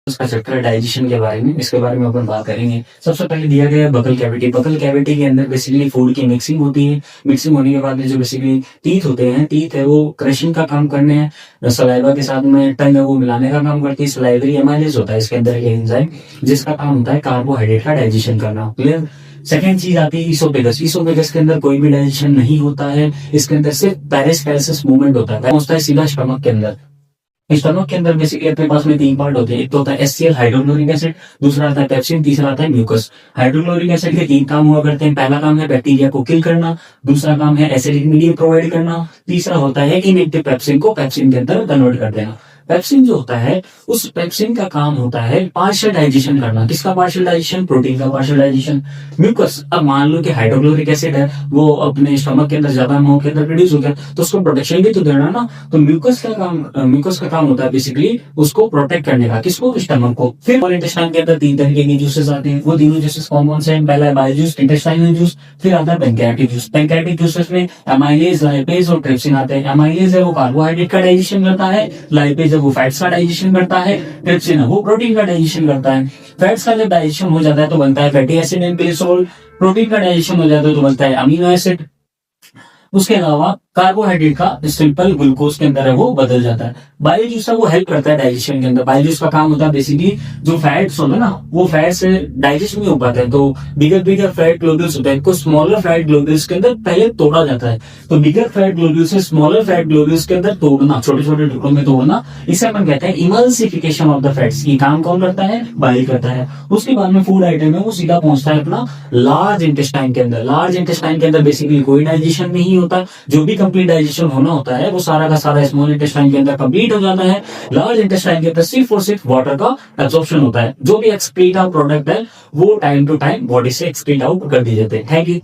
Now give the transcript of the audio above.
उसका चैप्टर है डाइजेशन के बारे में, इसके बारे में अपन बात करेंगे। सबसे पहले दिया गया है बकल कैविटी। बकल कैविटी के अंदर बेसिकली फूड की मिक्सिंग होती है। मिक्सिंग होने के बाद में जो बेसिकली टीथ होते हैं, टीथ है वो क्रशिंग का काम करने हैं। सलाइवा के साथ में टंग है वो मिलाने का काम करती है। सलाइवरी एमाइलेज होता है इसके अंदर एक एंजाइम, जिसका काम होता है कार्बोहाइड्रेट का डाइजेशन करना। क्लियर। सेकेंड चीज आती है ईसोफेगस। ईसोफेगस के अंदर कोई भी डाइजेशन नहीं होता है, इसके अंदर सिर्फ पेरिस्टालसिस मूवमेंट होता है, पहुंचता है सीधा स्टमक के अंदर। स्टमक के अंदर बेसिकली अपने पास में 3 पार्ट होते हैं। एक तो होता है HCl हाइड्रोक्लोरिक एसिड, दूसरा आता है पेप्सिन, तीसरा आता है म्यूकस। हाइड्रोक्लोरिक एसिड के 3 काम हुआ करते हैं। पहला काम है बैक्टीरिया को किल करना, दूसरा काम है एसिडिक मीडियम प्रोवाइड करना, तीसरा होता है इनएक्टिव पेप्सिन को पेप्सिन के अंदर कन्वर्ट कर देना। पेप्सिन जो होता है, उस पेप्सिन का काम होता है पार्शियल डाइजेशन करना। किसका पार्शियल डाइजेशन? प्रोटीन का पार्शियल डाइजेशन। म्यूकस, अब मान लो कि हाइड्रोक्लोरिक एसिड है वो अपने स्टमक के अंदर ज्यादा अमाउंट के अंदर प्रोड्यूस हो गया, तो उसको प्रोटेक्शन भी तो देना ना। तो म्यूकस का काम होता है बेसिकली उसको प्रोटेक्ट करने का। किसको? स्टमक को। फिर स्मॉल इंटेस्टाइन के अंदर 3 तरीके के जूसेस आते हैं। वो तीनों जूसेस कौन से हैं? पहला है बाइल जूस, इंटेस्टाइनल जूस, फिर आता है पैंक्रियाटिक जूस। पैंक्रियाटिक जूसेस में एमाइलेज, लाइपेज और ट्रिप्सिन आते हैं। एमाइलेज है वो कार्बोहाइड्रेट का डाइजेशन करता है, लाइपेज है वो फैट्स का डाइजेशन करता है, ट्रिप्सिन है वो प्रोटीन का डाइजेशन करता है। फैट्स का जब डाइजेशन हो जाता है तो बनता है fatty acid and glycerol. Protein का डाइजेशन हो जाता है तो बनता है अमीनो एसिड। उसके अलावा कार्बोहाइड्रेट का सिंपल ग्लूकोज के अंदर है वो बदल जाता है। बाइल जूस है वो हेल्प करता है डाइजेशन के अंदर। बाइल जूस का काम होता है बेसिकली जो फैट्स होते हैं ना, वो फैट्स डाइजेस्ट नहीं हो पाते हैं, तो बिगर फैट ग्लोब्यूल्स होते हैं, इनको स्मॉलर फैट ग्लोब्यूल्स के अंदर पहले तोड़ा जाता है। तो बिगर फैट ग्लोब्यूल्स से स्मॉलर फैट ग्लोब्यूल्स के अंदर तोड़ना, छोटे छोटे टुकड़ों में तोड़ना, इसे अपन कहते हैं इमल्सिफिकेशन ऑफ द फैट्स। ये काम कौन करता है? बाइल करता है। उसके बाद में फूड आइटम है वो सीधा पहुंचता है अपना लार्ज इंटेस्टाइन के अंदर। लार्ज इंटेस्टाइन के अंदर बेसिकली कोई डाइजेशन नहीं होता। जो भी कंप्लीट डाइजेशन होना होता है वो सारा का सारा स्मॉल इंटेस्टाइन के अंदर कंप्लीट हो जाता है। लार्ज इंटेस्टाइन के अंदर सिर्फ और सिर्फ वाटर का एब्जॉर्प्शन होता है। जो भी एक्सक्रीट आउट प्रोडक्ट है वो टाइम टू टाइम बॉडी से एक्सक्रीट आउट कर दिए जाते हैं। Thank you.